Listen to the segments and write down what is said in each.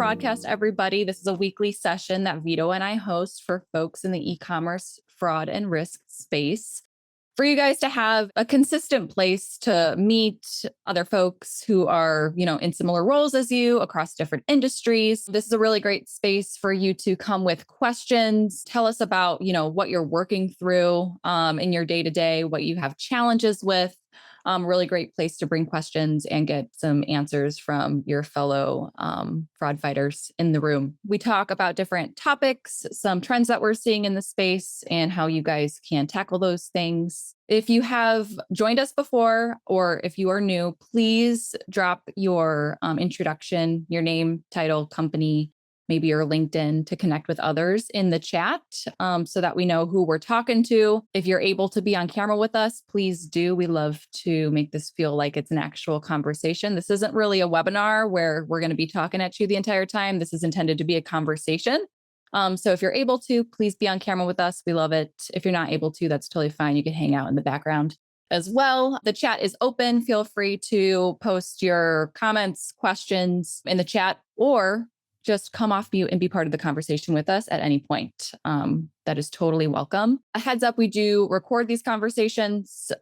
Fraudcast, everybody. This is a weekly session that Vito and I host for folks in the e-commerce fraud and risk space. For you guys to have a consistent place to meet other folks who are, in similar roles as you across different industries. This is a really great space for you to come with questions. Tell us about, what you're working through in your day-to-day, what you have challenges with. Really great place to bring questions and get some answers from your fellow fraud fighters in the room. We talk about different topics, some trends that we're seeing in the space, and how you guys can tackle those things. If you have joined us before, or if you are new, please drop your introduction, your name, title, company, maybe your LinkedIn to connect with others in the chat so that we know who we're talking to. If you're able to be on camera with us, please do. We love to make this feel like it's an actual conversation. This isn't really a webinar where we're going to be talking at you the entire time. This is intended to be a conversation. So if you're able to, please be on camera with us. We love it. If you're not able to, that's totally fine. You can hang out in the background as well. The chat is open. Feel free to post your comments, questions in the chat, or just come off mute and be part of the conversation with us at any point. That is totally welcome. A heads up, we do record these conversations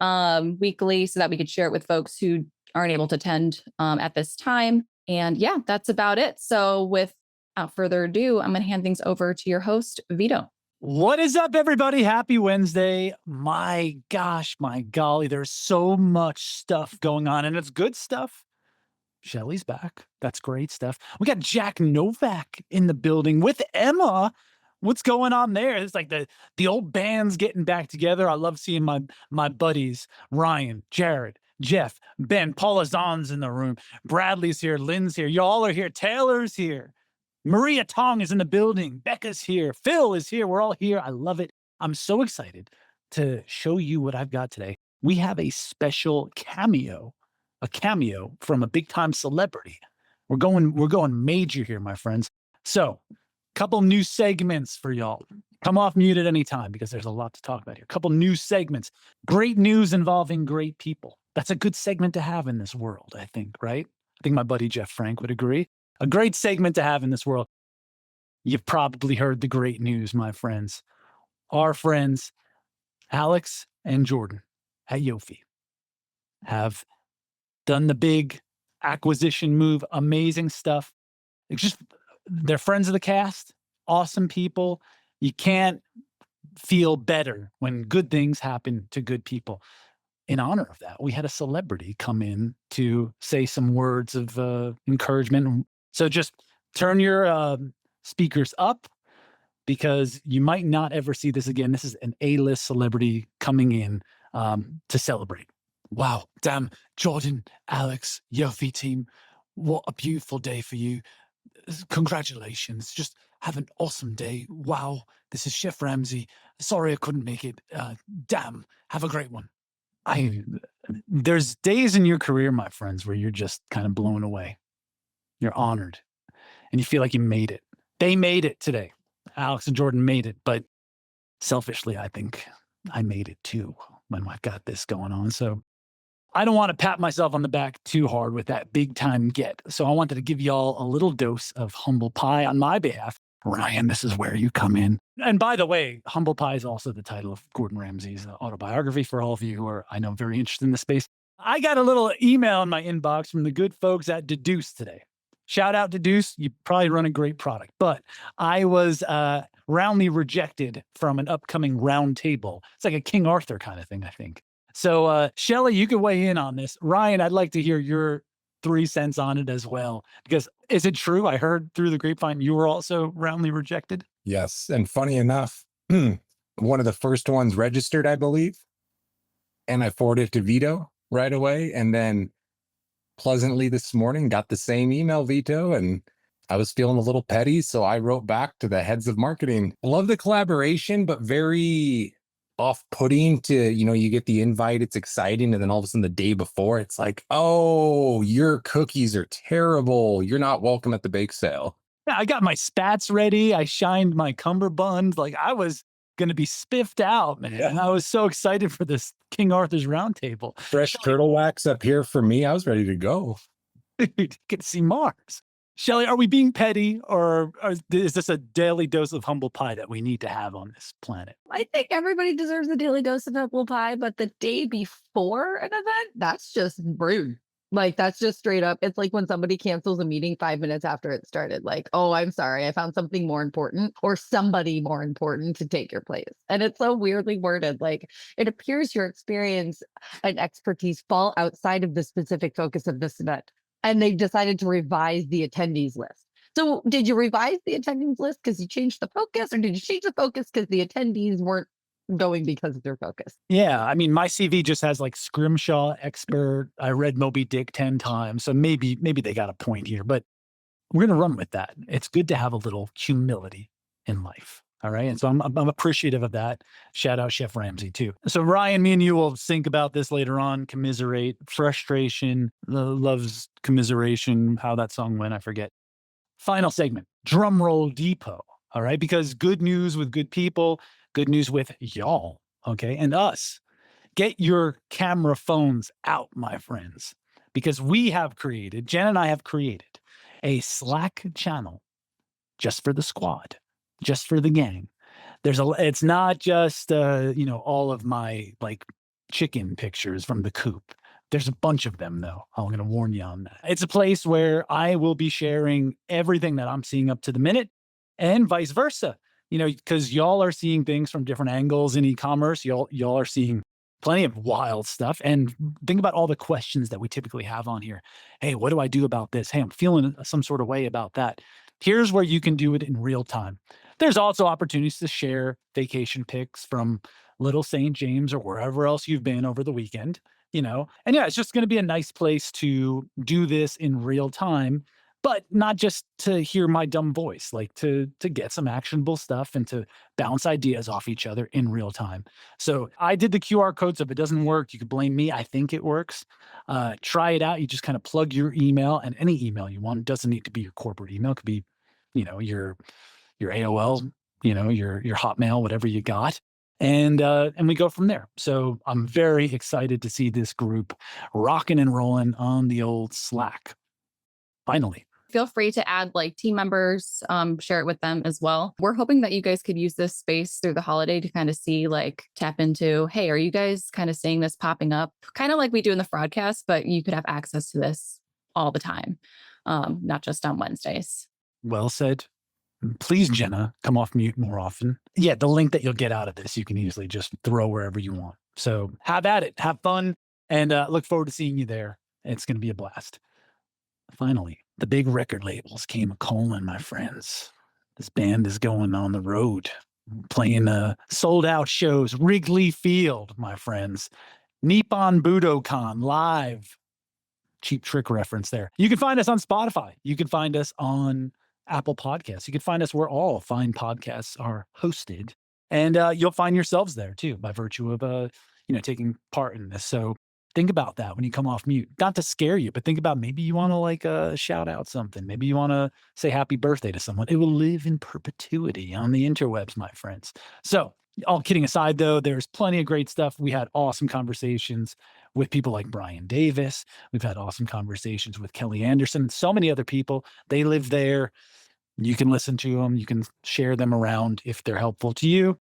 weekly so that we could share it with folks who aren't able to attend at this time. And yeah, that's about it. So without further ado, I'm going to hand things over to your host, Vito. What is up, everybody? Happy Wednesday. My gosh, my golly, there's so much stuff going on, and it's good stuff. Shelly's back. That's great stuff. We got Jack Novak in the building with Emma. What's going on there? It's like the old band's getting back together. I love seeing my buddies, Ryan, Jared, Jeff, Ben, Paula Zon's in the room. Bradley's here. Lynne's here. Y'all are here. Taylor's here. Maria Tong is in the building. Becca's here. Phil is here. We're all here. I love it. I'm so excited to show you what I've got today. We have a special cameo from a big time celebrity. We're going major here, my friends. So, couple new segments for y'all. Come off mute at any time because there's a lot to talk about here. Couple new segments. Great news involving great people. That's a good segment to have in this world, I think, right? I think my buddy Jeff Frank would agree. A great segment to have in this world. You've probably heard the great news, my friends. Our friends, Alex and Jordan at Yofi, have done the big acquisition move. Amazing stuff. They're friends of the cast. Awesome people. You can't feel better when good things happen to good people. In honor of that, we had a celebrity come in to say some words of encouragement. So just turn your speakers up because you might not ever see this again. This is an A-list celebrity coming in to celebrate. Wow, damn, Jordan, Alex, Yofi team, what a beautiful day for you. Congratulations. Just have an awesome day. Wow, this is Chef Ramsay. Sorry I couldn't make it. Damn, have a great one. There's days in your career, my friends, where you're just kind of blown away. You're honored and you feel like you made it. They made it today. Alex and Jordan made it, but selfishly, I think I made it too when I've got this going on. So I don't want to pat myself on the back too hard with that big time get. So I wanted to give y'all a little dose of humble pie on my behalf. Ryan, this is where you come in. And by the way, humble pie is also the title of Gordon Ramsay's autobiography for all of you who are, I know, very interested in the space. I got a little email in my inbox from the good folks at Deduce today. Shout out Deduce. You probably run a great product, but I was roundly rejected from an upcoming roundtable. It's like a King Arthur kind of thing, I think. So, Shelly, you can weigh in on this. Ryan, I'd like to hear your 3 cents on it as well. Because is it true? I heard through the grapevine you were also roundly rejected. Yes. And funny enough, one of the first ones registered, I believe. And I forwarded it to Vito right away. And then pleasantly this morning, got the same email, Vito. And I was feeling a little petty. So I wrote back to the heads of marketing. I love the collaboration, but very off-putting to, you get the invite, it's exciting, and then all of a sudden the day before, it's like, oh, your cookies are terrible. You're not welcome at the bake sale. Yeah, I got my spats ready. I shined my cummerbund. Like I was going to be spiffed out, man. Yeah. And I was so excited for this King Arthur's round table. Fresh turtle wax up here for me. I was ready to go. Dude, you get to see Mars. Shelley, are we being petty, or is this a daily dose of humble pie that we need to have on this planet? I think everybody deserves a daily dose of apple pie, but the day before an event, that's just rude. Like, that's just straight up. It's like when somebody cancels a meeting 5 minutes after it started. Like, oh, I'm sorry, I found something more important or somebody more important to take your place. And it's so weirdly worded. Like, it appears your experience and expertise fall outside of the specific focus of this event. And they've decided to revise the attendees list. So did you revise the attendees list because you changed the focus, or did you change the focus because the attendees weren't going because of their focus? Yeah, I mean, my CV just has like scrimshaw expert. I read Moby Dick 10 times, so maybe they got a point here, but we're going to run with that. It's good to have a little humility in life. All right. And so I'm appreciative of that. Shout out Chef Ramsay too. So Ryan, me and you will think about this later on, commiserate, frustration, loves commiseration, how that song went, I forget. Final segment, drum roll depot. All right. Because good news with good people, good news with y'all. Okay. And us. Get your camera phones out, my friends, because Jen and I have created a Slack channel just for the squad, just for the gang. It's not just, all of my like chicken pictures from the coop. There's a bunch of them though. I'm going to warn you on that. It's a place where I will be sharing everything that I'm seeing up to the minute and vice versa, because y'all are seeing things from different angles in e-commerce. Y'all are seeing plenty of wild stuff. And think about all the questions that we typically have on here. Hey, what do I do about this? Hey, I'm feeling some sort of way about that. Here's where you can do it in real time. There's also opportunities to share vacation pics from Little St. James or wherever else you've been over the weekend, And yeah, it's just going to be a nice place to do this in real time, but not just to hear my dumb voice, like to get some actionable stuff and to bounce ideas off each other in real time. So I did the QR code. So if it doesn't work, you can blame me. I think it works. Try it out. You just kind of plug your email, and any email you want. It doesn't need to be your corporate email. It could be, your AOL, your Hotmail, whatever you got. And we go from there. So I'm very excited to see this group rocking and rolling on the old Slack. Finally. Feel free to add like team members, share it with them as well. We're hoping that you guys could use this space through the holiday to kind of see, like, tap into, hey, are you guys kind of seeing this popping up? Kind of like we do in the Fraudcast, but you could have access to this all the time, not just on Wednesdays. Well said. Please, Jenna, come off mute more often. Yeah, the link that you'll get out of this, you can easily just throw wherever you want. So have at it, have fun, and look forward to seeing you there. It's going to be a blast. Finally, the big record labels came a-calling, my friends. This band is going on the road, playing sold-out shows, Wrigley Field, my friends. Nippon Budokan live. Cheap Trick reference there. You can find us on Spotify. You can find us on Apple Podcasts. You can find us where all fine podcasts are hosted. And you'll find yourselves there too, by virtue of taking part in this. So think about that when you come off mute. Not to scare you, but think about maybe you want to shout out something. Maybe you want to say happy birthday to someone. It will live in perpetuity on the interwebs, my friends. So all kidding aside, though, there's plenty of great stuff. We had awesome conversations with people like Brian Davis. We've had awesome conversations with Kelly Anderson, so many other people. They live there. You can listen to them. You can share them around if they're helpful to you.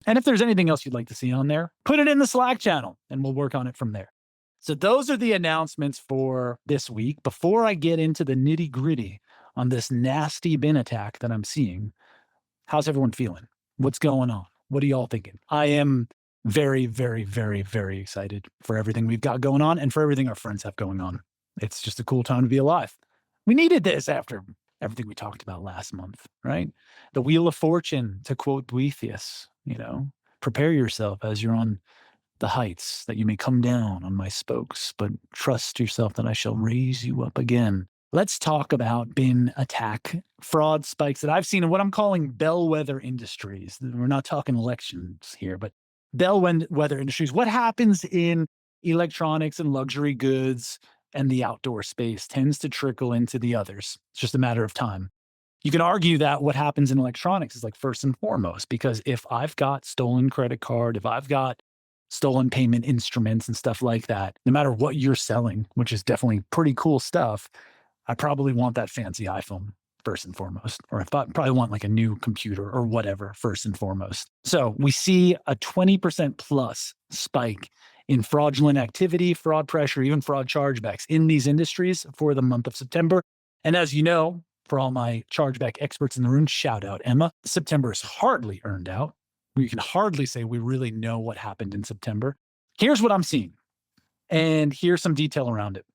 And if there's anything else you'd like to see on there, put it in the Slack channel and we'll work on it from there. So those are the announcements for this week. Before I get into the nitty gritty on this nasty bin attack that I'm seeing, how's everyone feeling? What's going on? What are y'all thinking? I am very, very, very, very excited for everything we've got going on and for everything our friends have going on. It's just a cool time to be alive. We needed this after everything we talked about last month, right? The Wheel of Fortune, to quote Boethius, prepare yourself as you're on the heights, that you may come down on my spokes, but trust yourself that I shall raise you up again. Let's talk about bin attack fraud spikes that I've seen in what I'm calling bellwether industries. We're not talking elections here, but bellwether industries. What happens in electronics and luxury goods and the outdoor space tends to trickle into the others. It's just a matter of time. You can argue that what happens in electronics is like first and foremost, because if I've got stolen credit card, if I've got stolen payment instruments and stuff like that, no matter what you're selling, which is definitely pretty cool stuff, I probably want that fancy iPhone first and foremost, or I probably want like a new computer or whatever first and foremost. So we see a 20% plus spike in fraudulent activity, fraud pressure, even fraud chargebacks in these industries for the month of September. And as you know, for all my chargeback experts in the room, shout out Emma, September is hardly earned out. We can hardly say we really know what happened in September. Here's what I'm seeing, and here's some detail around it.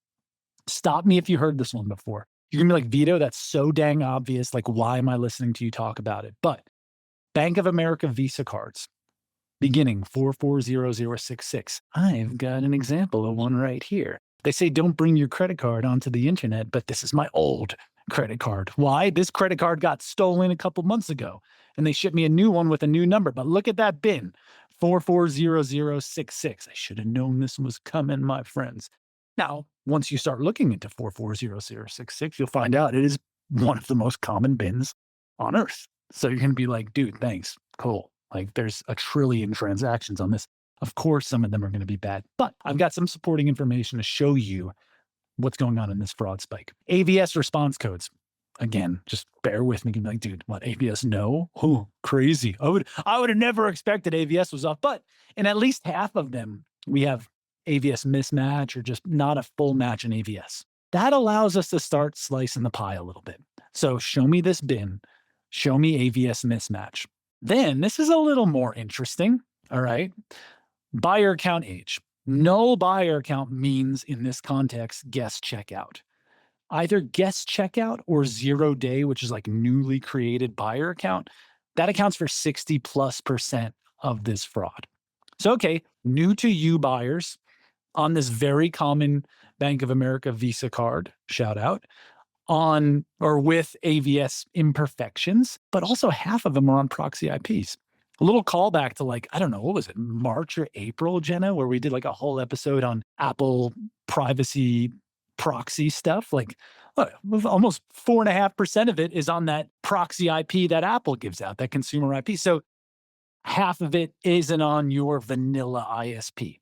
Stop me if you heard this one before. You're gonna be like, Vito, that's so dang obvious. Like, why am I listening to you talk about it? But Bank of America Visa cards, beginning 440066. I've got an example of one right here. They say don't bring your credit card onto the internet, but this is my old credit card. Why? This credit card got stolen a couple months ago, and they shipped me a new one with a new number. But look at that bin, 440066. I should have known this was coming, my friends. Now, once you start looking into 440066, you'll find out it is one of the most common bins on Earth. So you're going to be like, dude, thanks. Cool. Like there's a trillion transactions on this. Of course, some of them are going to be bad, but I've got some supporting information to show you what's going on in this fraud spike. AVS response codes. Again, just bear with me. You're like, dude, what, AVS? No? Oh, crazy. I would have never expected AVS was off, but in at least half of them, we have AVS mismatch or just not a full match in AVS. That allows us to start slicing the pie a little bit. So show me this bin, show me AVS mismatch. Then this is a little more interesting, all right? Buyer account age. Null buyer account means in this context, guest checkout. Either guest checkout or 0 day, which is like newly created buyer account, that accounts for 60+% of this fraud. So, okay, new to you buyers on this very common Bank of America Visa card, shout out, on or with AVS imperfections, but also half of them are on proxy IPs. A little callback to like, I don't know, what was it, March or April, Jenna, where we did like a whole episode on Apple privacy proxy stuff. Like, look, almost 4.5% of it is on that proxy IP that Apple gives out, that consumer IP. So half of it isn't on your vanilla ISP.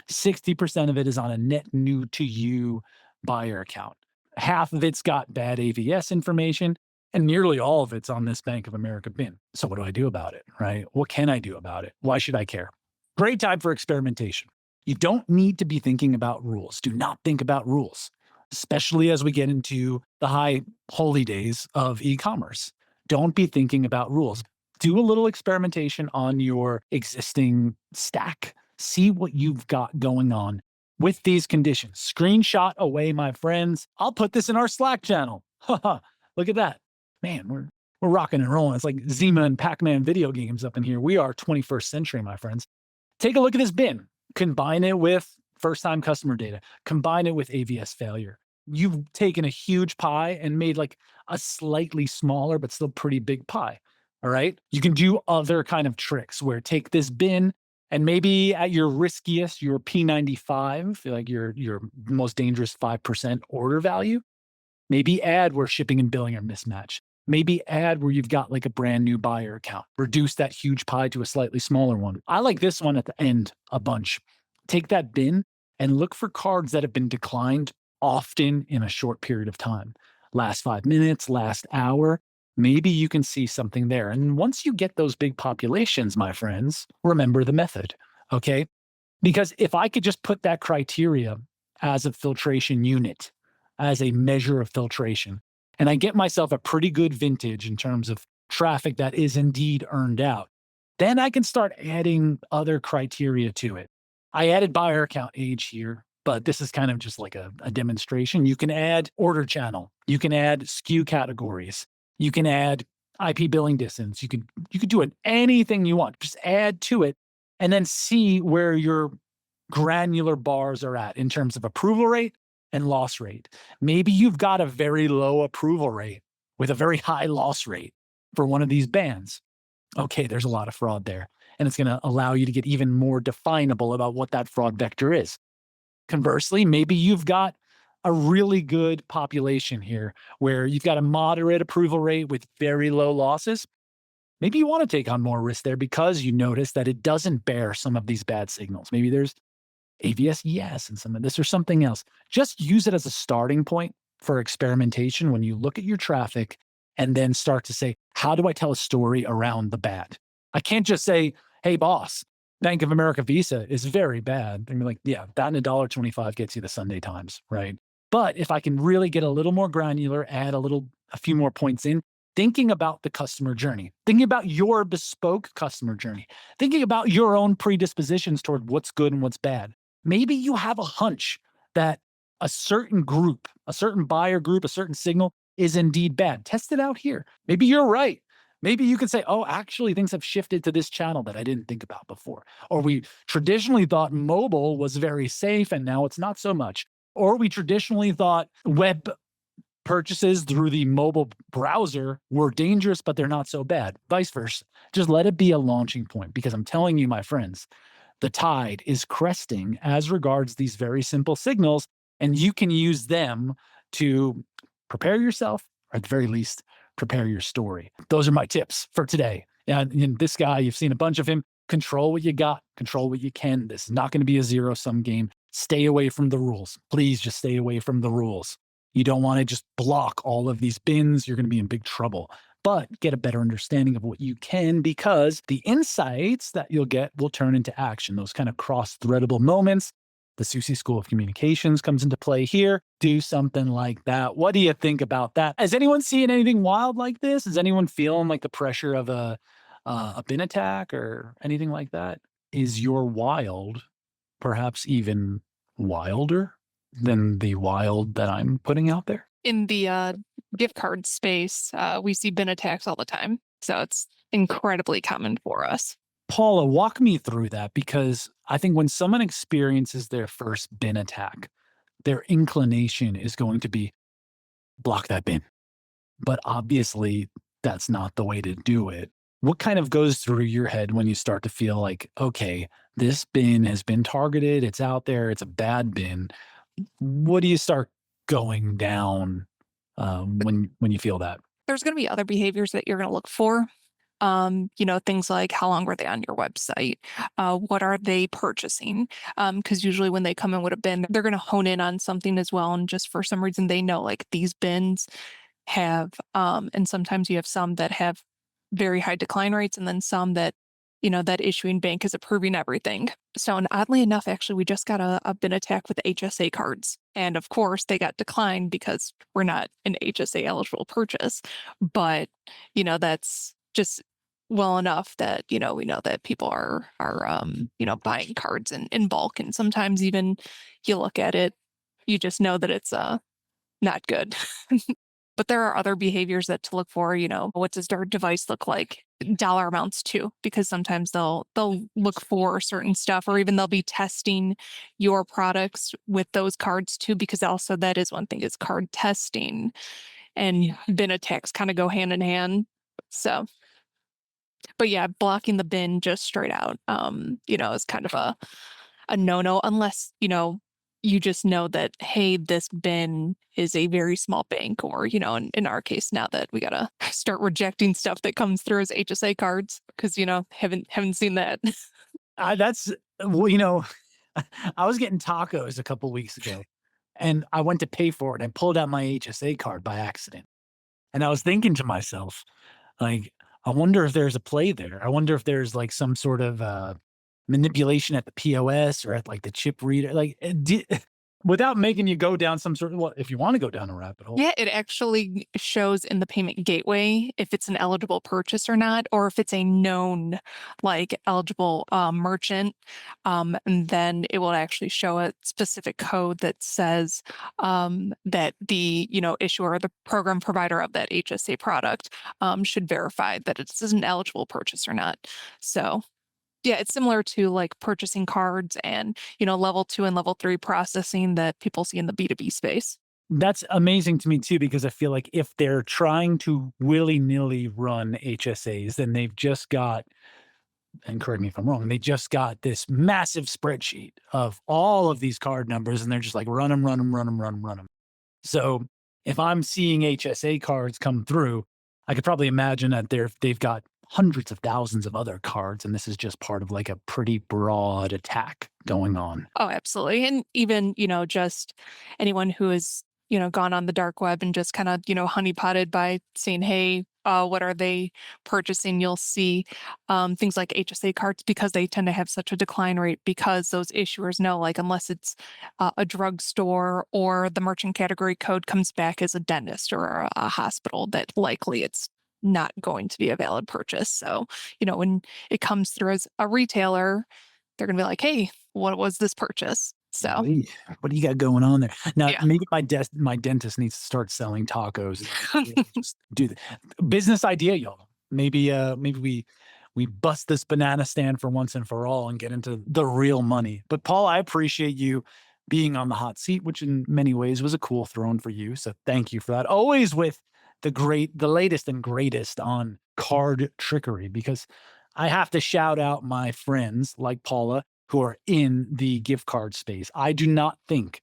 60% of it is on a net new to you buyer account. Half of it's got bad AVS information, and nearly all of it's on this Bank of America bin. So what do I do about it, right? What can I do about it? Why should I care? Great time for experimentation. You don't need to be thinking about rules. Do not think about rules, especially as we get into the high holy days of e-commerce. Don't be thinking about rules. Do a little experimentation on your existing stack. See what you've got going on with these conditions. Screenshot away, my friends. I'll put this in our Slack channel. Look at that. Man, we're rocking and rolling. It's like Zima and Pac-Man video games up in here. We are 21st century, my friends. Take a look at this bin. Combine it with first-time customer data. Combine it with AVS failure. You've taken a huge pie and made like a slightly smaller, but still pretty big pie. All right. You can do other kind of tricks where take this bin and maybe at your riskiest, your P95, like your most dangerous 5% order value, maybe add where shipping and billing are mismatched. Maybe add where you've got like a brand new buyer account. Reduce that huge pie to a slightly smaller one. I like this one at the end a bunch. Take that bin and look for cards that have been declined often in a short period of time. Last 5 minutes, last hour. Maybe you can see something there. And once you get those big populations, my friends, remember the method, okay? Because if I could just put that criteria as a filtration unit, as a measure of filtration, and I get myself a pretty good vintage in terms of traffic that is indeed earned out, then I can start adding other criteria to it. I added buyer account age here, but this is kind of just like a demonstration. You can add order channel. You can add SKU categories. You can add IP billing distance. You could do it anything you want. Just add to it and then see where your granular bars are at in terms of approval rate and loss rate. Maybe you've got a very low approval rate with a very high loss rate for one of these bands. Okay, there's a lot of fraud there. And it's going to allow you to get even more definable about what that fraud vector is. Conversely, maybe you've got a really good population here where you've got a moderate approval rate with very low losses. Maybe you want to take on more risk there because you notice that it doesn't bear some of these bad signals. Maybe there's AVS yes and some of this or something else. Just use it as a starting point for experimentation when you look at your traffic and then start to say, how do I tell a story around the bad? I can't just say, hey, boss, Bank of America Visa is very bad. And be like, yeah, that and $1.25 gets you the Sunday Times, right? But if I can really get a little more granular, add a few more points in, thinking about the customer journey, thinking about your bespoke customer journey, thinking about your own predispositions toward what's good and what's bad. Maybe you have a hunch that a certain group, a certain buyer group, a certain signal is indeed bad. Test it out here. Maybe you're right. Maybe you can say, oh, actually, things have shifted to this channel that I didn't think about before. Or we traditionally thought mobile was very safe and now it's not so much. Or we traditionally thought web purchases through the mobile browser were dangerous, but they're not so bad. Vice versa. Just let it be a launching point, because I'm telling you, my friends, the tide is cresting as regards these very simple signals, and you can use them to prepare yourself, or at the very least, prepare your story. Those are my tips for today. And this guy, you've seen a bunch of him. Control what you got, control what you can. This is not going to be a zero-sum game. Stay away from the rules. Please just stay away from the rules. You don't want to just block all of these bins. You're going to be in big trouble. But get a better understanding of what you can, because the insights that you'll get will turn into action. Those kind of cross-threadable moments. The Susie School of Communications comes into play here. Do something like that. What do you think about that? Has anyone seen anything wild like this? Is anyone feeling like the pressure of a bin attack or anything like that? Is your wild perhaps even wilder than the wild that I'm putting out there? In the gift card space, we see bin attacks all the time. So it's incredibly common for us. Paula, walk me through that, because I think when someone experiences their first bin attack, their inclination is going to be block that bin. But obviously, that's not the way to do it. What kind of goes through your head when you start to feel like, okay, this bin has been targeted, it's out there, it's a bad bin? What do you start going down when you feel that? There's going to be other behaviors that you're going to look for. Things like how long were they on your website? What are they purchasing? Because usually when they come in with a bin, they're going to hone in on something as well. And just for some reason, they know like these bins have, and sometimes you have some that have very high decline rates, and then some that, that issuing bank is approving everything. So, and oddly enough, actually, we just got a bin attack with HSA cards. And of course, they got declined because we're not an HSA eligible purchase. But, that's just well enough that, we know that people are buying cards in bulk. And sometimes even you look at it, you just know that it's not good. But there are other behaviors that to look for, what does their device look like? Dollar amounts too, because sometimes they'll look for certain stuff, or even they'll be testing your products with those cards too, because also that is one thing, is card testing and bin attacks kind of go hand in hand. So, but yeah, blocking the bin just straight out, is kind of a no-no, unless, you just know that, hey, this bin is a very small bank, or, in our case now that we got to start rejecting stuff that comes through as HSA cards because, haven't seen that. That's, I was getting tacos a couple weeks ago, and I went to pay for it and pulled out my HSA card by accident. And I was thinking to myself, like, I wonder if there's a play there. I wonder if there's like some sort of manipulation at the POS or at like the chip reader, like without making you go down some sort of, well, if you want to go down a rabbit hole. Yeah, it actually shows in the payment gateway if it's an eligible purchase or not, or if it's a known like eligible merchant. And then it will actually show a specific code that says that the, issuer or the program provider of that HSA product should verify that it's an eligible purchase or not. So yeah, it's similar to like purchasing cards and, level 2 and level 3 processing that people see in the B2B space. That's amazing to me too, because I feel like if they're trying to willy-nilly run HSAs, then they've just got, and correct me if I'm wrong, they just got this massive spreadsheet of all of these card numbers, and they're just like, run them, run them, run them, run them, run them. So if I'm seeing HSA cards come through, I could probably imagine that they've got hundreds of thousands of other cards, and this is just part of like a pretty broad attack going on. Oh, absolutely. And even, just anyone who is, gone on the dark web and just kind of, honeypotted by saying, hey, what are they purchasing? You'll see things like HSA cards, because they tend to have such a decline rate, because those issuers know, like, unless it's a drugstore or the merchant category code comes back as a dentist or a hospital, that likely it's not going to be a valid purchase. So, when it comes through as a retailer, they're going to be like, hey, what was this purchase? So, What do you got going on there? Now, Yeah. maybe my dentist needs to start selling tacos. Just do the business idea, y'all. Maybe we bust this banana stand for once and for all and get into the real money. But Paul, I appreciate you being on the hot seat, which in many ways was a cool throne for you. So thank you for that. Always with the latest and greatest on card trickery, because I have to shout out my friends like Paula who are in the gift card space. I do not think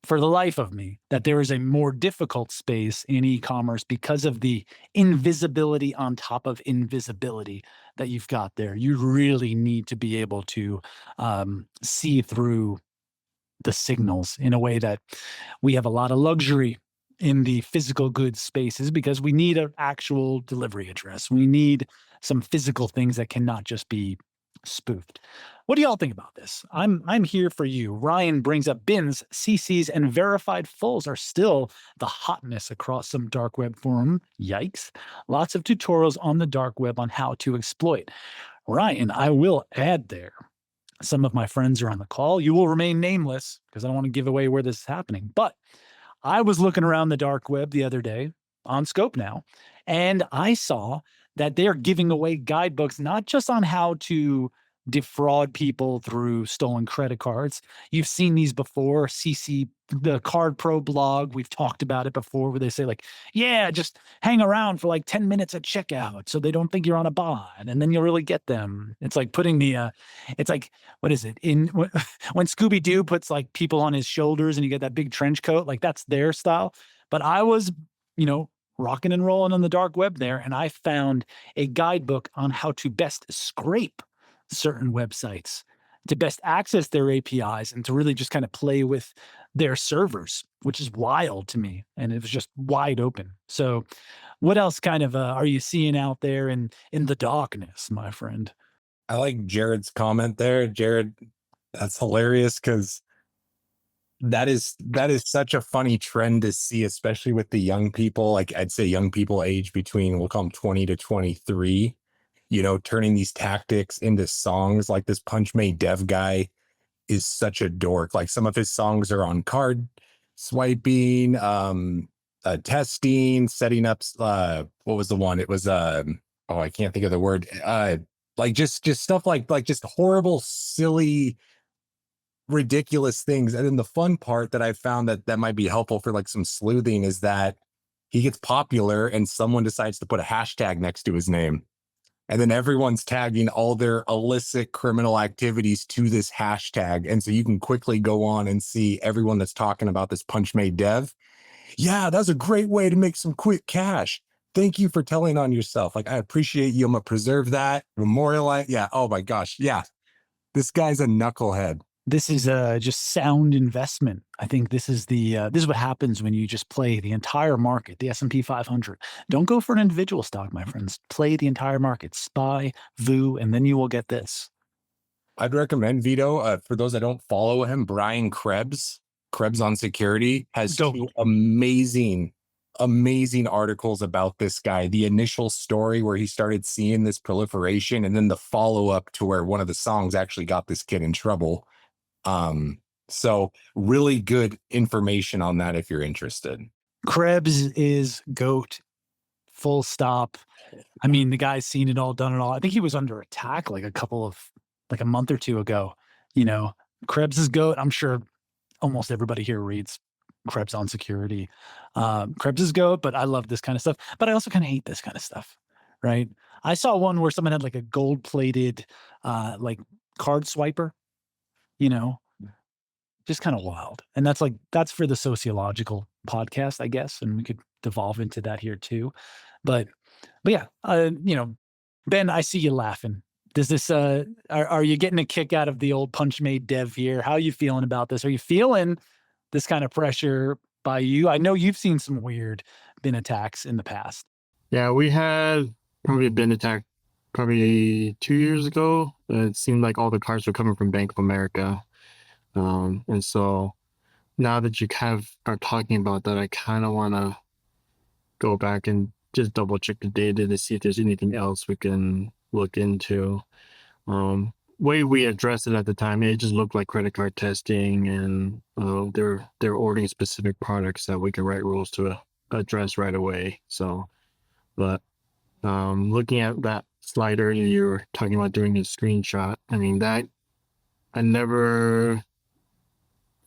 for the life of me that there is a more difficult space in e-commerce because of the invisibility on top of invisibility that you've got there. You really need to be able to see through the signals in a way that we have a lot of luxury in the physical goods spaces, because we need an actual delivery address. We need some physical things that cannot just be spoofed. What do y'all think about this? I'm here for you. Ryan brings up bins, CCs, and verified fulls are still the hotness across some dark web forum. Yikes. Lots of tutorials on the dark web on how to exploit. Ryan, I will add there. Some of my friends are on the call. You will remain nameless because I don't want to give away where this is happening. But I was looking around the dark web the other day on Scope Now, and I saw that they're giving away guidebooks, not just on how to defraud people through stolen credit cards. You've seen these before. CC, the Card Pro blog, we've talked about it before, where they say like, yeah, just hang around for like 10 minutes at checkout so they don't think you're on a bot, and then you'll really get them. It's like putting the, it's like, what is it? When Scooby-Doo puts like people on his shoulders and you get that big trench coat, like that's their style. But I was, rocking and rolling on the dark web there, and I found a guidebook on how to best scrape certain websites, to best access their APIs, and to really just kind of play with their servers, which is wild to me. And it was just wide open. So what else kind of are you seeing out there in the darkness, my friend? I like Jared's comment there. Jared, that's hilarious, because that is such a funny trend to see, especially with the young people. Like, I'd say young people age between, we'll call them 20 to 23, turning these tactics into songs. Like, this Punch Made Dev guy is such a dork. Like, some of his songs are on card swiping, testing, setting up, what was the one? It was, I can't think of the word. Like just stuff like just horrible, silly, ridiculous things. And then the fun part that I found that might be helpful for like some sleuthing is that he gets popular and someone decides to put a hashtag next to his name. And then everyone's tagging all their illicit criminal activities to this hashtag. And so you can quickly go on and see everyone that's talking about this Punch Made Dev. Yeah, that's a great way to make some quick cash. Thank you for telling on yourself. Like, I appreciate you. I'm going to preserve that, memorialize. Yeah. Oh my gosh. Yeah. This guy's a knucklehead. This is just sound investment. I think this is this is what happens when you just play the entire market, the S&P 500. Don't go for an individual stock, my friends. Play the entire market, SPY, VOO, and then you will get this. I'd recommend, Vito, for those that don't follow him, Brian Krebs on Security has two amazing articles about this guy. The initial story where he started seeing this proliferation, and then the follow-up to where one of the songs actually got this kid in trouble. So really good information on that if you're interested. Krebs is GOAT, full stop. I mean, the guy's seen it all, done it all. I think he was under attack like a month or two ago. Krebs is GOAT. I'm sure almost everybody here reads Krebs on Security. Krebs is GOAT, but I love this kind of stuff. But I also kind of hate this kind of stuff, right? I saw one where someone had like a gold-plated like card swiper, just kind of wild. And that's for the sociological podcast, I guess, and we could devolve into that here too. But yeah, Ben, I see you laughing. Does this are you getting a kick out of the old Punch Made Dev here? How are you feeling about this? Are you feeling this kind of pressure by you? I know you've seen some weird bin attacks in the past. Yeah, we had probably a bin attack probably 2 years ago. It seemed like all the cards were coming from Bank of America. And so now that you kind of are talking about that, I kind of want to go back and just double check the data to see if there's anything else we can look into. Way we addressed it at the time, it just looked like credit card testing, and they're ordering specific products that we can write rules to address right away. So, but looking at that slide earlier, you were talking about doing a screenshot. I mean, that I never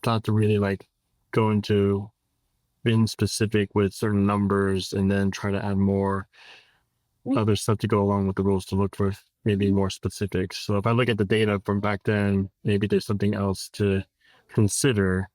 thought to really like go into bin specific with certain numbers and then try to add more other stuff to go along with the rules to look for maybe more specifics. So if I look at the data from back then, maybe there's something else to consider,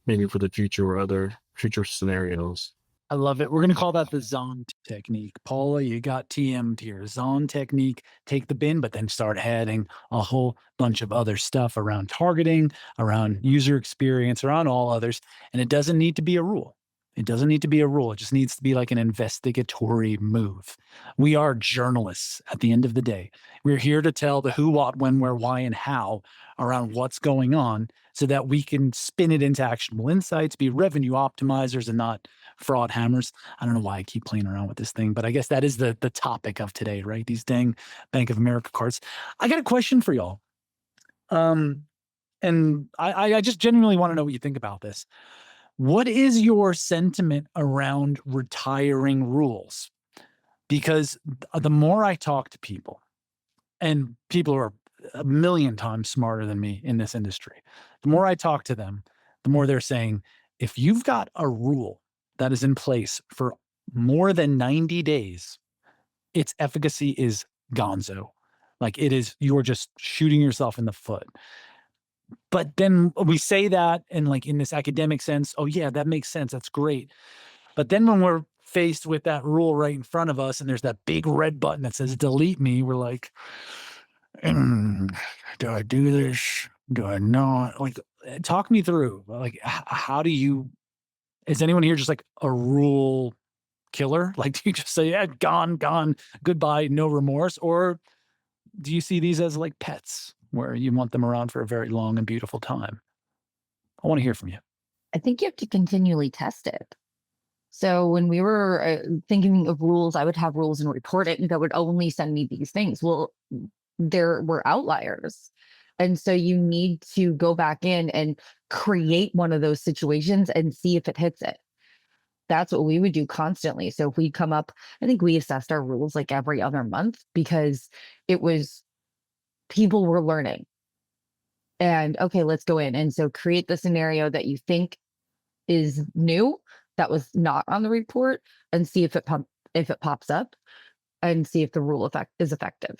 maybe for the future or other future scenarios. I love it. We're going to call that the Zon technique. Paula, you got TM'd here. Zon technique, take the bin, but then start adding a whole bunch of other stuff around targeting, around user experience, around all others. And it doesn't need to be a rule. It doesn't need to be a rule. It just needs to be like an investigatory move. We are journalists at the end of the day. We're here to tell the who, what, when, where, why, and how around what's going on so that we can spin it into actionable insights, be revenue optimizers and not fraud hammers. I don't know why I keep playing around with this thing, but I guess that is the topic of today, right? These dang Bank of America cards. I got a question for y'all. And I just genuinely want to know what you think about this. What is your sentiment around retiring rules? Because the more I talk to people, and people who are a million times smarter than me in this industry, the more I talk to them, the more they're saying, if you've got a rule that is in place for more than 90 days, its efficacy is gonzo. Like it is, you're just shooting yourself in the foot. But then we say that in like in this academic sense, oh yeah, that makes sense. That's great. But then when we're faced with that rule right in front of us and there's that big red button that says delete me, we're like, do I do this? Do I not? Like, talk me through. Like, how do you, is anyone here just like a rule killer? Like, do you just say, yeah, gone, goodbye, no remorse? Or do you see these as like pets where you want them around for a very long and beautiful time? I want to hear from you. I think you have to continually test it. So when we were thinking of rules, I would have rules and report it, and that would only send me these things. Well, there were outliers. And so you need to go back in and create one of those situations and see if it hits it. That's what we would do constantly. So if we come up, I think we assessed our rules like every other month because it was people were learning. And okay, let's go in. And so create the scenario that you think is new that was not on the report and see if it pops up and see if the rule is effective.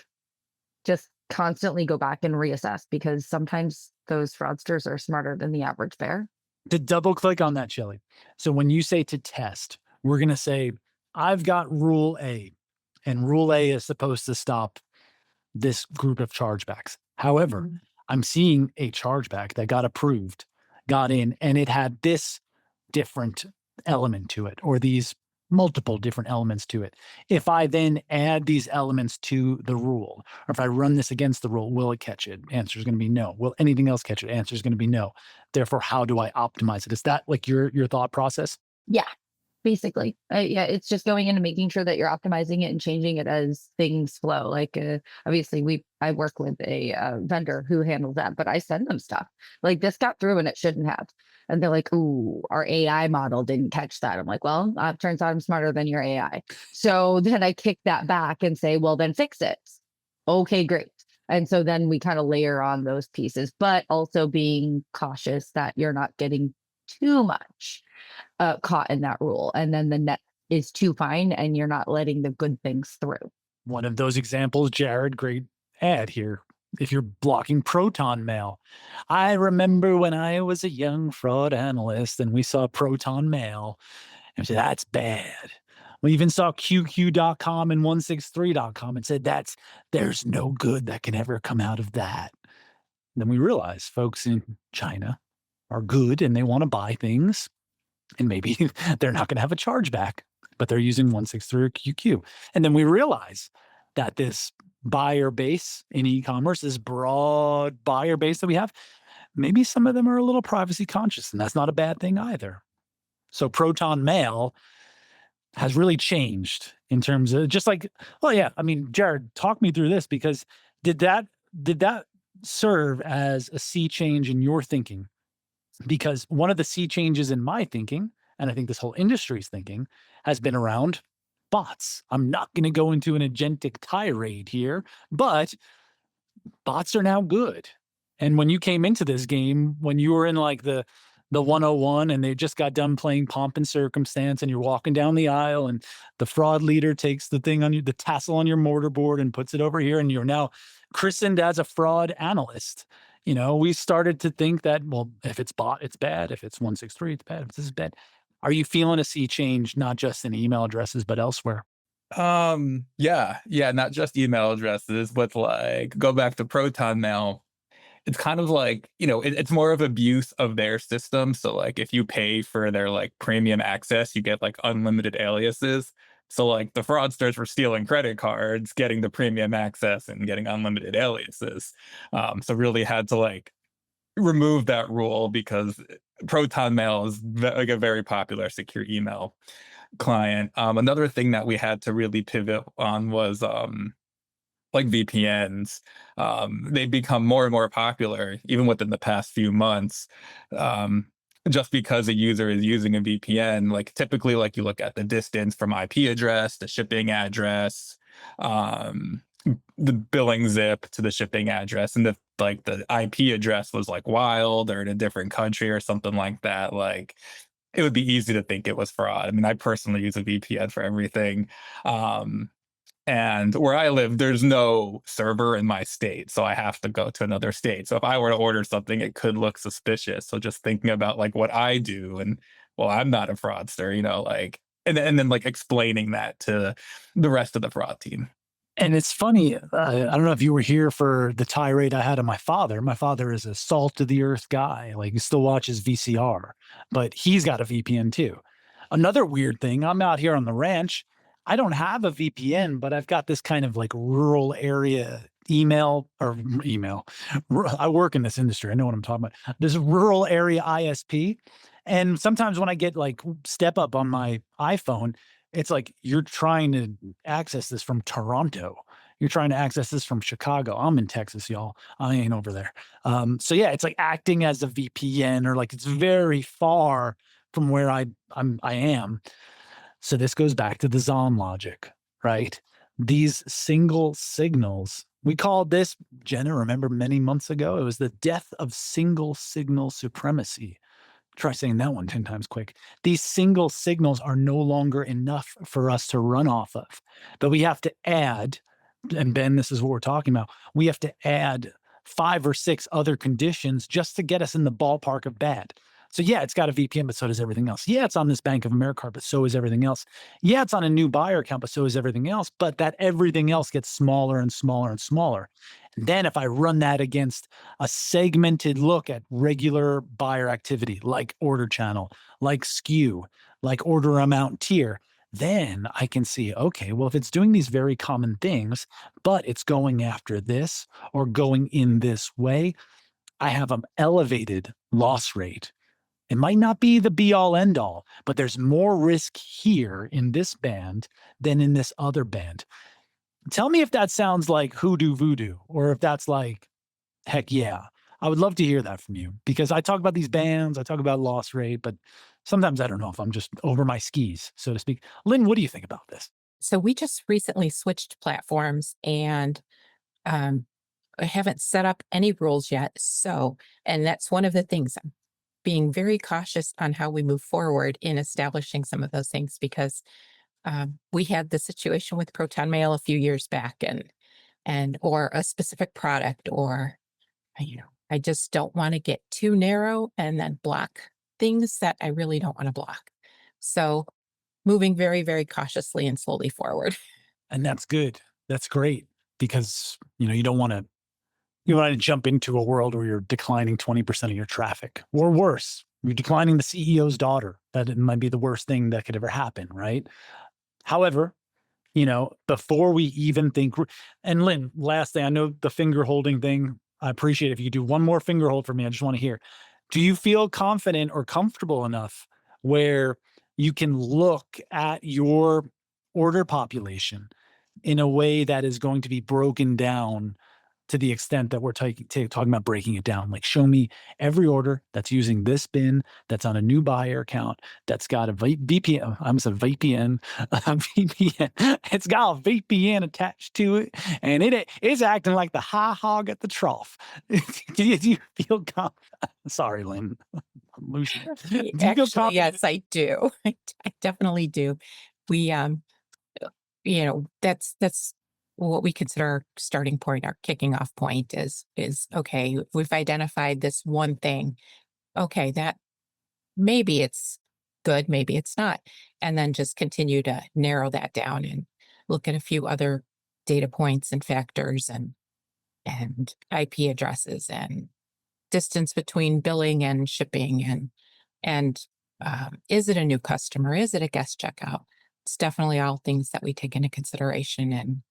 Just constantly go back and reassess because sometimes those fraudsters are smarter than the average bear. To double click on that, Shelly. So when you say to test, we're going to say, I've got rule A, and rule A is supposed to stop this group of chargebacks. However, I'm seeing a chargeback that got approved, got in, and it had this different element to it, or these multiple different elements to it. If I then add these elements to the rule, or if I run this against the rule, will it catch it? Answer is going to be no. Will anything else catch it? Answer is going to be no. Therefore, how do I optimize it? Is that like your thought process? Yeah, basically. Yeah, it's just going in and making sure that you're optimizing it and changing it as things flow. Like obviously I work with a vendor who handles that, but I send them stuff like this got through and it shouldn't have. And they're like, ooh, our AI model didn't catch that. I'm like, well, turns out I'm smarter than your AI. So then I kick that back and say, well, then fix it. Okay, great. And so then we kind of layer on those pieces, but also being cautious that you're not getting too much caught in that rule. And then the net is too fine and you're not letting the good things through. One of those examples, Jared, great ad here. If you're blocking Proton mail. I remember when I was a young fraud analyst and we saw Proton mail and we said, that's bad. We even saw QQ.com and 163.com and said, there's no good that can ever come out of that. Then we realized folks in China are good and they want to buy things And maybe they're not going to have a chargeback, but they're using 163 or QQ. And then we realize that this buyer base in e-commerce, this broad buyer base that we have, maybe some of them are a little privacy conscious, and that's not a bad thing either. So Proton Mail has really changed in terms of just like, well, yeah, I mean, Jared, talk me through this, because did that serve as a sea change in your thinking? Because one of the sea changes in my thinking, and I think this whole industry's thinking, has been around bots. I'm not going to go into an agentic tirade here, but bots are now good. And when you came into this game, when you were in like the 101 and they just got done playing pomp and circumstance, and you're walking down the aisle and the fraud leader takes the thing on you, the tassel on your mortarboard, and puts it over here, and you're now christened as a fraud analyst. You know, we started to think that, well, if it's bot, it's bad. If it's 163, it's bad. If this is bad. Are you feeling a sea change, not just in email addresses, but elsewhere? Yeah, not just email addresses, but like go back to Proton Mail. It's kind of like, it's more of abuse of their system. So like if you pay for their like premium access, you get like unlimited aliases. So like the fraudsters were stealing credit cards, getting the premium access and getting unlimited aliases. So really had to like remove that rule, because Proton Mail is like a very popular secure email client. Another thing that we had to really pivot on was like VPNs. They've become more and more popular even within the past few months. Just because a user is using a VPN, like typically, like you look at the distance from IP address, the shipping address, the billing zip to the shipping address, and if like the IP address was like wild or in a different country or something like that, like it would be easy to think it was fraud. I mean, I personally use a VPN for everything. And where I live, there's no server in my state, so I have to go to another state. So if I were to order something, it could look suspicious. So just thinking about like what I do, and well, I'm not a fraudster, like, and then like explaining that to the rest of the fraud team. And it's funny, I don't know if you were here for the tirade I had on my father. My father is a salt of the earth guy. Like, he still watches VCR, but he's got a VPN too. Another weird thing, I'm out here on the ranch. I don't have a VPN, but I've got this kind of like rural area email. I work in this industry. I know what I'm talking about. This rural area ISP. And sometimes when I get like step up on my iPhone, it's like, you're trying to access this from Toronto. You're trying to access this from Chicago. I'm in Texas, y'all. I ain't over there. So yeah, it's like acting as a VPN, or like it's very far from where I am. So this goes back to the Zon logic, right? These single signals, we called this, Jenna, remember many months ago, it was the death of single signal supremacy. Try saying that one 10 times quick. These single signals are no longer enough for us to run off of, but we have to add, and Ben, this is what we're talking about, we have to add 5 or 6 other conditions just to get us in the ballpark of bad. So yeah, it's got a VPN, but so does everything else. Yeah, it's on this Bank of America card, but so is everything else. Yeah, it's on a new buyer account, but so is everything else. But that everything else gets smaller and smaller and smaller. And then if I run that against a segmented look at regular buyer activity, like order channel, like SKU, like order amount tier, then I can see, okay, well, if it's doing these very common things, but it's going after this or going in this way, I have an elevated loss rate. It might not be the be all end all, but there's more risk here in this band than in this other band. Tell me if that sounds like hoodoo voodoo, or if that's like, heck yeah. I would love to hear that from you, because I talk about these bands, I talk about loss rate, but sometimes I don't know if I'm just over my skis, so to speak. Lynn, what do you think about this? So we just recently switched platforms, and I haven't set up any rules yet. And that's one of the things, I'm being very cautious on how we move forward in establishing some of those things, because we had the situation with Proton Mail a few years back, or a specific product, or, I just don't want to get too narrow and then block things that I really don't want to block. So moving very, very cautiously and slowly forward. And that's good. That's great, because, you don't want to jump into a world where you're declining 20% of your traffic, or worse, You're declining the CEO's daughter. That might be the worst thing that could ever happen, right? However, before we even think, and Lynn, last thing, I know the finger holding thing, I appreciate it. If you could do one more finger hold for me, I just want to hear, do you feel confident or comfortable enough where you can look at your order population in a way that is going to be broken down to the extent that we're talking about breaking it down? Like, show me every order that's using this bin, that's on a new buyer account, that's got a VPN. I almost said VPN. VPN. It's got a VPN attached to it, and it is acting like the high hog at the trough. Do you feel confident? Sorry, Lynn. I'm losing it. Do you feel Actually, confident? yes, I do. I definitely do. We, that's what we consider our starting point, our kicking off point is okay, we've identified this one thing. Okay, that maybe it's good, maybe it's not. And then just continue to narrow that down and look at a few other data points and factors and IP addresses and distance between billing and shipping and is it a new customer? Is it a guest checkout? It's definitely all things that we take into consideration and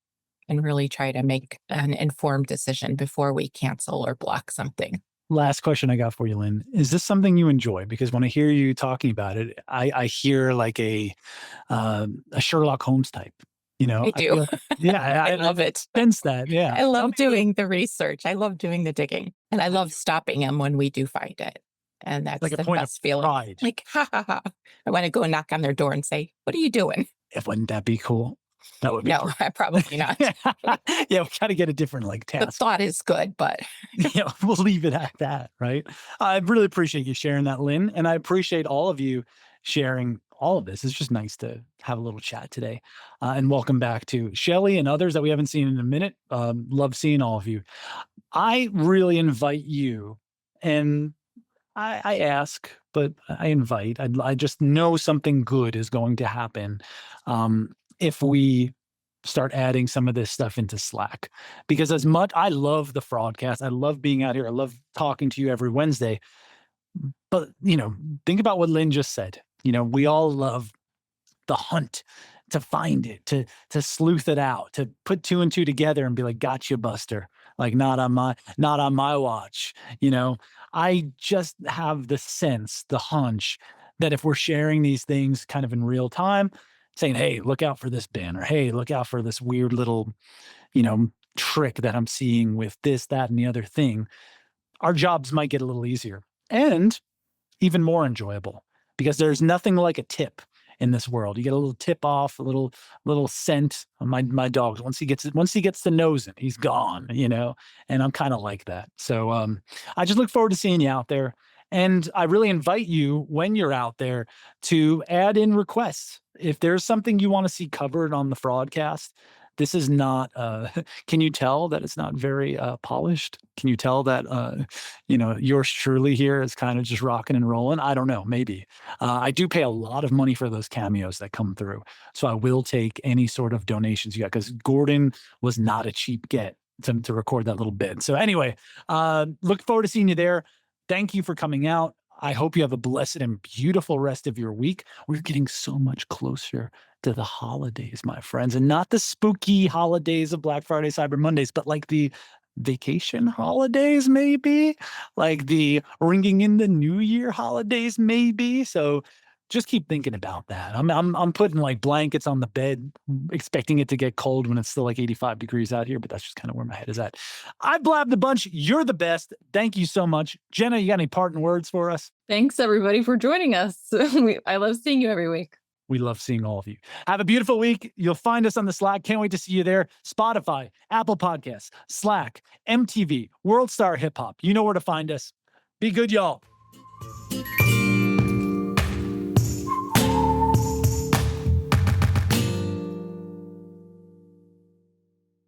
really try to make an informed decision before we cancel or block something. Last question I got for you, Lynn. Is this something you enjoy? Because when I hear you talking about it, I hear like a Sherlock Holmes type. I do. I love it. Sense that. Yeah. I love doing the research. I love doing the digging, and I love stopping them when we do find it. And that's Like a the point of best feeling. pride. Like, ha ha ha! I want to go knock on their door and say, "What are you doing?" Wouldn't that be cool? That would be No, probably not. Yeah, we got to get a different The task. thought is good, but We'll leave it at that, right? I really appreciate you sharing that, Lynn, and I appreciate all of you sharing all of this. It's just nice to have a little chat today. And welcome back to Shelley and others that we haven't seen in a minute. Love seeing all of you. I really invite you, and I ask, but I invite. I just know something good is going to happen if we start adding some of this stuff into Slack. Because as much I love the Fraudcast, I love being out here, I love talking to you every Wednesday. But think about what Lynn just said. We all love the hunt to find it, to sleuth it out, to put two and two together and be like, gotcha, Buster. Like, not on my watch. I just have the sense, the hunch that if we're sharing these things kind of in real time, saying, hey, look out for this bin, or hey, look out for this weird little, trick that I'm seeing with this, that, and the other thing, our jobs might get a little easier and even more enjoyable, because there's nothing like a tip in this world. You get a little tip off, a little scent on my dogs. Once he gets to nosing, he's gone, and I'm kind of like that. So I just look forward to seeing you out there. And I really invite you, when you're out there, to add in requests. If there's something you want to see covered on the Fraudcast, this is not, can you tell that it's not very polished? Can you tell that, yours truly here is kind of just rocking and rolling? I don't know, maybe. I do pay a lot of money for those cameos that come through. So I will take any sort of donations you got, because Gordon was not a cheap get to record that little bit. So anyway, look forward to seeing you there. Thank you for coming out. I hope you have a blessed and beautiful rest of your week. We're getting so much closer to the holidays, my friends, and not the spooky holidays of Black Friday, Cyber Mondays, but like the vacation holidays, maybe, like the ringing in the New Year holidays, maybe. So just keep thinking about that. I'm putting like blankets on the bed, expecting it to get cold when it's still like 85 degrees out here, but that's just kind of where my head is at. I blabbed a bunch. You're the best. Thank you so much. Jenna, you got any parting words for us? Thanks, everybody, for joining us. I love seeing you every week. We love seeing all of you. Have a beautiful week. You'll find us on the Slack. Can't wait to see you there. Spotify, Apple Podcasts, Slack, MTV, World Star Hip Hop. You know where to find us. Be good, y'all.